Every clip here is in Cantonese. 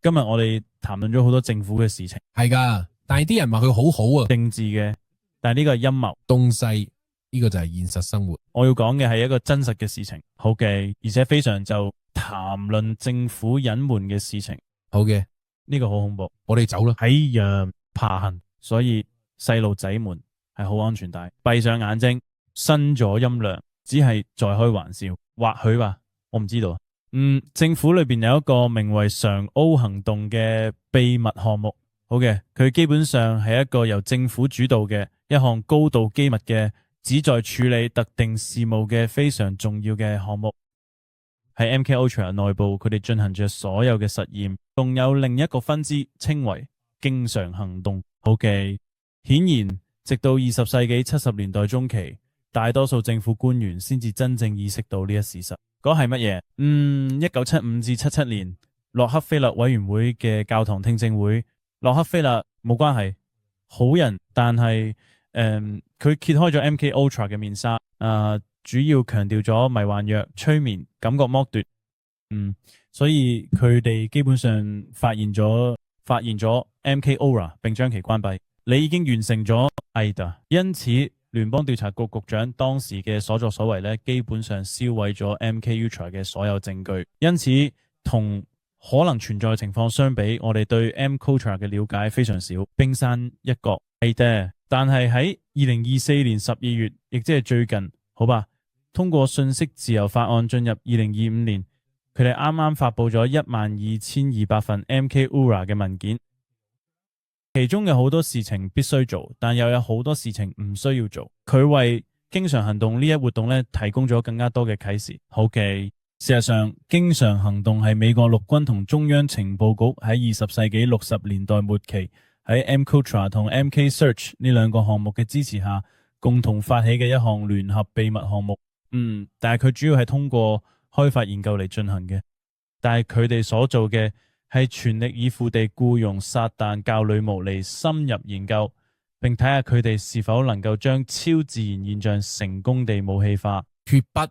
今日我哋談論咗好多政府嘅事情，係噶，但係啲人話佢好好啊，政治嘅，但係呢個係陰謀東西呢個就係現實生活。我要講嘅係一個真實嘅事情，好嘅，而且非常就談論政府隱瞞嘅事情，好嘅，呢個好恐怖。我哋走啦。喺讓爬行，所以細路仔們係好安全帶，閉上眼睛，伸咗音量，只係在開玩笑，或許吧，我唔知道。政府裏邊有一個名為常 O 行動嘅秘密項目，好嘅，佢基本上係一個由政府主導嘅一項高度機密嘅，旨在處理特定事務嘅非常重要嘅項目。喺 MK Ultra 內部，佢哋進行着所有嘅實驗，仲有另一個分支稱為經常行動。好嘅，顯然直到20世紀70年代中期，大多數政府官員先至真正意識到呢一事實。嗰係乜嘢？1975至77年，洛克菲勒委員會嘅教堂聽證會，洛克菲勒冇關係，好人，但係佢揭開咗 MK Ultra 嘅面紗，主要強調咗迷幻藥、催眠、感覺剝奪，所以佢哋基本上發現咗 MK Ultra 並將其關閉。你已經完成咗 AIDA， 因此聯邦調查局局長當時嘅所作所為咧，基本上銷毀咗 MK Ultra 嘅所有證據。因此，同可能存在嘅情況相比，我哋對 MK Ultra 嘅了解非常少，冰山一角。但係喺2024年12月，亦即係最近，好吧，通過信息自由法案進入2025年，佢哋啱啱發佈咗12200份 MK Ultra 嘅文件。其中有好多事情必須做，但又有好多事情唔需要做。佢為經常行動呢一活動咧提供咗更加多嘅啟示。好嘅，事實上，經常行動係美國陸軍同中央情報局喺20世紀60年代末期喺 MKUltra 同 MK Search 呢兩個項目嘅支持下，共同發起嘅一項聯合秘密項目。但係佢主要係通過開發研究嚟進行嘅，但係佢哋所做嘅係全力以赴地僱傭撒旦教女巫嚟深入研究，並睇下佢哋是否能夠將超自然現象成功地武器化。絕不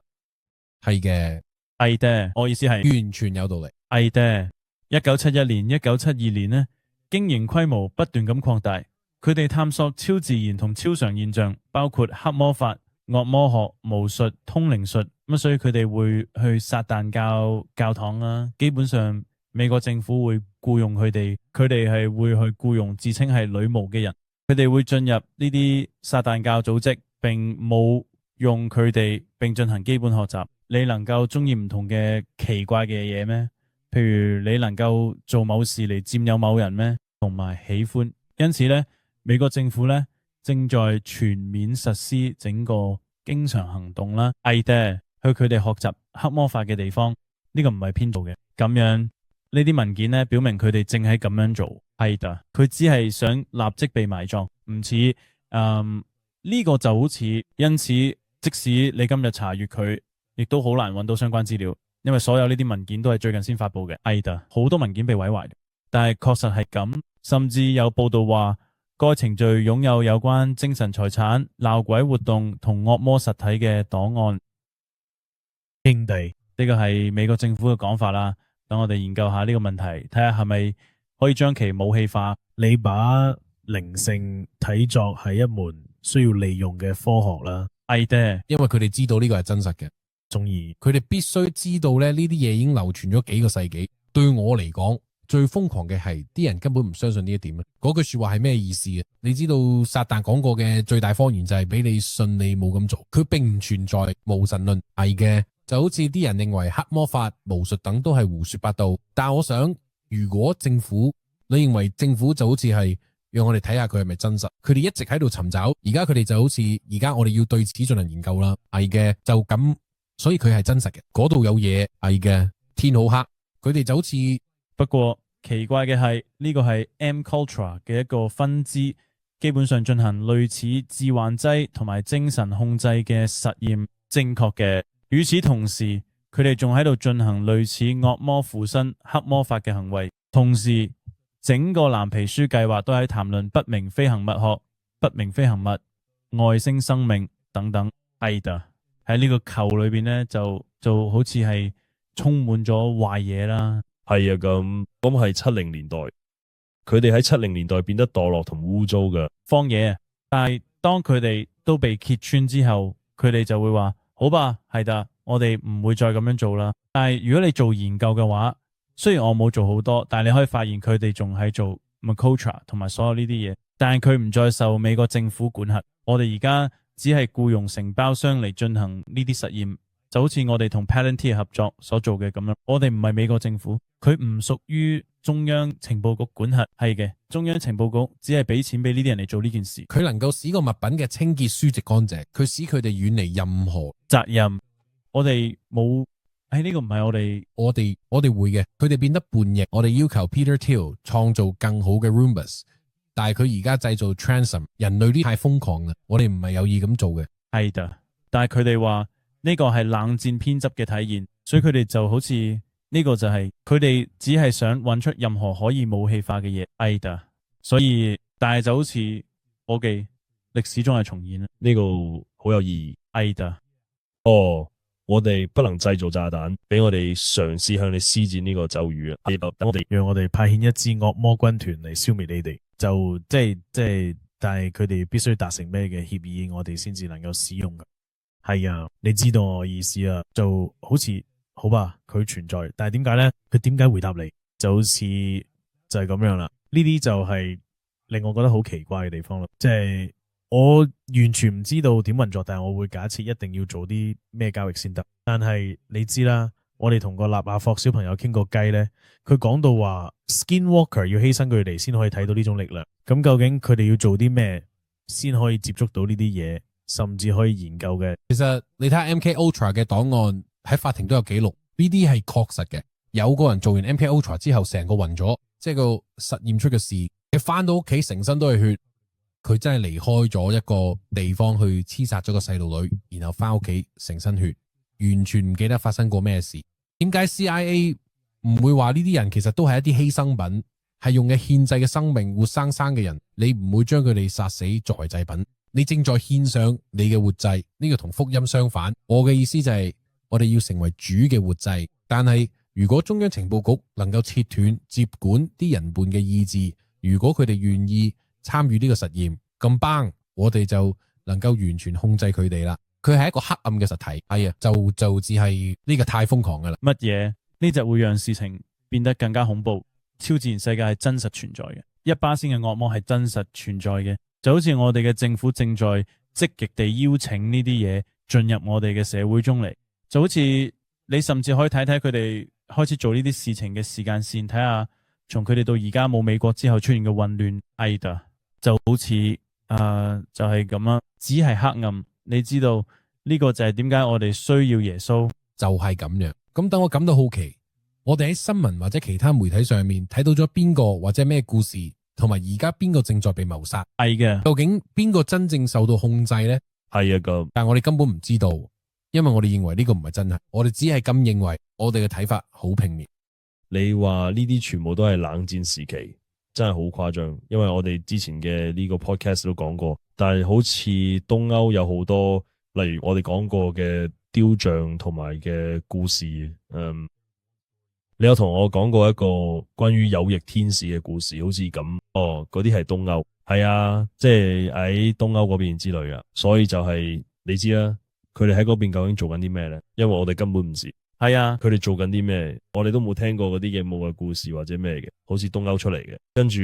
係嘅，係嘅，我意思係完全有道理。係嘅，1971年、1972年呢，經營規模不斷咁擴大，佢哋探索超自然同超常現象，包括黑魔法、惡魔學、巫術、通靈術，所以佢哋會去撒旦教堂啊，基本上。美國政府會僱傭佢哋係會去僱傭自稱係女巫嘅人，佢哋會進入呢啲撒旦教組織，並冇用佢哋，並進行基本學習。你能夠中意唔同嘅奇怪嘅嘢咩？譬如你能夠做某事嚟佔有某人咩？同埋喜歡。因此呢，美國政府呢正在全面實施整個經常行動啦。AIDA去佢哋學習黑魔法嘅地方，呢個唔係編造嘅，咁樣。呢啲文件呢，表明佢哋正喺咁樣做。AIDA，佢只係想立即被埋葬，唔似呢個就好似，因此即使你今日查閱佢，亦都好難揾到相關資料，因為所有呢啲文件都係最近先發佈嘅。AIDA 好多文件被毀壞，但係確實係咁，甚至有報道話該程序擁有關精神財產、鬧鬼活動同惡魔實體嘅檔案。兄弟，呢個係美國政府嘅講法啦。等我哋研究下呢個問題，睇下係咪可以將其武器化。你把靈性睇作係一門需要利用嘅科學啦。AIDA，因為佢哋知道呢個係真實嘅，從而佢哋必須知道咧呢啲嘢已經流傳咗幾個世紀。對我嚟講，最瘋狂嘅係啲人根本唔相信呢一點。嗰句說話係咩意思啊？你知道撒旦講過嘅最大謊言就係俾你信你冇咁做，佢並唔存在無神論。係嘅。就好似啲人認為黑魔法、巫術等都係胡說八道，但我想，如果政府，你認為政府就好似係讓我哋睇下佢係咪真實，佢哋一直喺度尋找，而家佢哋就好似而家我哋要對此進行研究啦，係嘅，就咁，所以佢係真實嘅，嗰度有嘢，係嘅，天好黑，佢哋就好似，不過奇怪嘅係呢個係 MKUltra 嘅一個分支，基本上進行類似致幻劑同埋精神控制嘅實驗，正確嘅。與此同時，佢哋仲喺度進行類似惡魔附身、黑魔法嘅行為。同時，整個藍皮書計劃都喺談論不明飛行物學、不明飛行物、外星生命等等。AIDA喺呢個球裏邊呢，就好似係充滿咗壞嘢啦。係啊，咁係70年代，佢哋喺70年代變得墮落同污糟噶。荒野啊！但係當佢哋都被揭穿之後，佢哋就會話：好吧，係㗎，我哋唔會再咁樣做啦。但係如果你做研究嘅話，雖然我冇做好多，但係你可以發現佢哋仲係做 Macotra 同埋所有呢啲嘢，但係佢唔再受美國政府管轄。我哋而家只係僱用承包商嚟進行呢啲實驗，就好似我哋同 Palantir 合作所做嘅咁樣。我哋唔係美國政府，佢唔屬於中央情報局管轄。係嘅，中央情報局只係俾錢俾呢啲人嚟做呢件事。佢能夠使個物品嘅清潔舒適乾淨，佢使佢哋遠離任何責任。我哋冇，呢個唔係我哋會嘅，佢哋變得叛逆。我哋要求 Peter Thiel 創造更好嘅 Roombas， 但係佢而家製造 Transom， 人類呢太瘋狂啦，我哋唔係有意咁做嘅。係㗎，但係佢哋話呢個係冷戰偏執嘅體現，所以佢哋就好似呢個就係佢哋只係想揾出任何可以武器化嘅嘢。係㗎，所以但係就好似我嘅歷史中係重演啦。呢個好有意義。係㗎，我哋不能製造炸彈，俾我哋嘗試向你施展呢個咒語啊！讓我哋派遣一支惡魔軍團嚟消滅你哋，就即係，但係佢哋必須達成咩嘅協議，我哋先至能夠使用噶。係啊，你知道我意思啊？就好似好吧，佢存在，但係點解咧？佢點解回答你？就好似就係咁樣啦。呢啲就係令我覺得好奇怪嘅地方咯，即係。我完全唔知道點運作，但係我會假設一定要做啲咩交易先得。但係你知啦，我哋同個納亞霍小朋友傾過雞呢，佢講到話 Skinwalker 要犧牲佢哋先可以睇到呢種力量。咁究竟佢哋要做啲咩先可以接觸到呢啲嘢，甚至可以研究嘅？其實你睇下 MK Ultra 嘅檔案喺法庭都有記錄，呢啲係確實嘅。有個人做完 MK Ultra 之後，成個暈咗，即係個實驗出嘅事。佢翻到屋企成身都係血。佢真係離開咗一個地方去刺殺咗個細路女，然後翻屋企成身血，完全唔記得發生過咩事。點解 CIA 唔會話呢啲人其實都係一啲犧牲品，係用嘅獻祭嘅生命，活生生嘅人，你唔會將佢哋殺死作為祭品，你正在獻上你嘅活祭，呢個同福音相反。我嘅意思就係我哋要成為主嘅活祭，但係如果中央情報局能夠切斷接管啲人叛嘅意志，如果佢哋願意參與呢個實驗咁幫，我哋就能夠完全控制佢哋啦。佢係一個黑暗嘅實體，係啊，就只係呢個太瘋狂噶啦。乜嘢呢就會讓事情變得更加恐怖。超自然世界係真實存在嘅，1%嘅惡魔係真實存在嘅，就好似我哋嘅政府正在積極地邀請呢啲嘢進入我哋嘅社會中嚟，就好似你甚至可以睇睇佢哋開始做呢啲事情嘅時間線，睇下從佢哋到而家冇美國之後出現嘅混亂。就好似就係咁樣，只係黑暗。你知道呢個就係點解我哋需要耶穌，就係咁樣。咁等我感到好奇，我哋喺新聞或者其他媒體上面睇到咗邊個或者咩故事，同埋而家邊個正在被謀殺，係嘅。究竟邊個真正受到控制呢？係啊，咁但係我哋根本唔知道，因為我哋認為呢個唔係真係，我哋只係咁認為，我哋嘅睇法好片面。你話呢啲全部都係冷戰時期，真係好誇張。因為我哋之前嘅呢個 podcast 都講過，但係好似東歐有好多，例如我哋講過嘅雕像同埋嘅故事。你有同我講過一個關於有翼天使嘅故事，好似咁。嗰啲係東歐，係啊，即係喺東歐嗰邊之類啊。所以就係你知啦，佢哋喺嗰邊究竟做緊啲咩咧？因為我哋根本唔知。係啊，佢哋做緊啲咩？我哋都冇聽過嗰啲嘅冇嘅故事或者咩嘅，好似東歐出嚟嘅。跟住，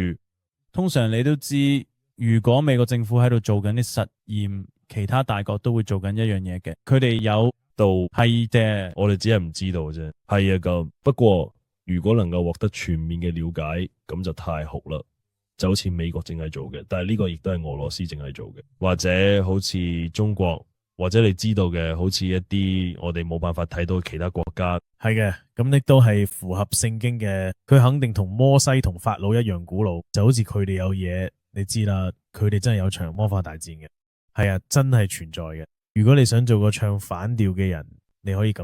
通常你都知，如果美國政府喺度做緊啲實驗，其他大國都會做緊一樣嘢嘅。佢哋有到係嘅，我哋只係唔知道啫。係啊，咁不過如果能夠獲得全面嘅了解，咁就太好啦。就好似美國淨係做嘅，但係呢個亦都係俄羅斯淨係做嘅，或者好似中國。或者你知道嘅，好似一啲我哋冇辦法睇到其他國家，係嘅，咁亦都係符合聖經嘅。佢肯定同摩西同法老一樣古老，就好似佢哋有嘢，你知啦，佢哋真係有場魔法大戰嘅，係啊，真係存在嘅。如果你想做個唱反調嘅人，你可以咁。